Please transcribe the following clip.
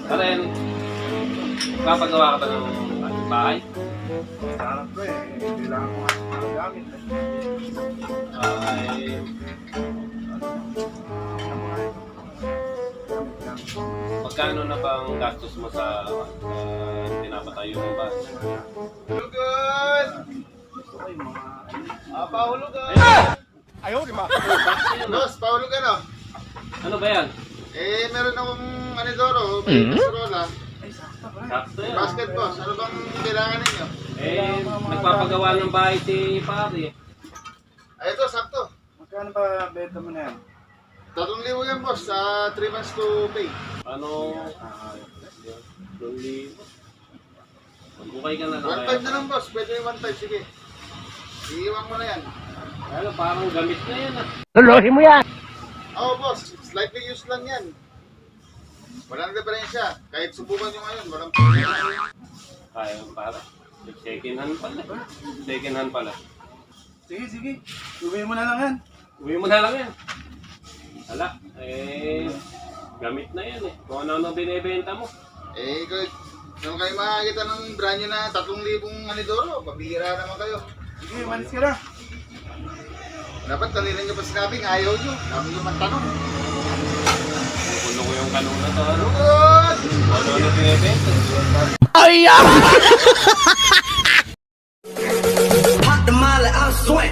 Karen, papagawa ka ba ng bahay? Sarap ko eh. Kailangan ko nga gamit eh. Ay, magkano na ba ang gastos mo sa pinapatayo ng bahay? Hulugan! Gusto ko yung mga... Pahulugan! Ayaw, di ba? Boss, pahulugan oh. Ano ba yan? Meron akong anidoro, may kasarola. Ay, sakta pa. Sakto yan. Basket boss, ano bang kailangan ninyo? Nagpapagawa ng bahay si pare. Ito, sakto. Magkano ba benta mo na yan? 3,000 yan boss, sa 3 months to pay. Ano? Lonely. Magbukay ka na lang 1,500 na lang boss, pwede yung 1,500, sige. Iiwan mo na yan. Ano, parang gamit na yan ah. Lolohin mo yan! Oo boss, slightly used lang yan. Walang diferensya. Kahit subukan nyo ngayon, walang problema. Kaya para. Second hand pala. Second hand pala. Sige, sige. Uwi mo na lang yan. Uwi mo na lang yan. Hala, gamit na yan eh. Kung ano binibenta mo. Kung kayo makakita ng brand nyo na 3,000 anidoro, pabihira naman kayo. Sige, manis ka na. Dapat kanina nyo pa sinabing ayaw nyo. Dami nyo magtanong. Puno ko yung kanong na to. Ano? Hulugan! Ano binibenta? Ay! Pop the molly, I'm sweat.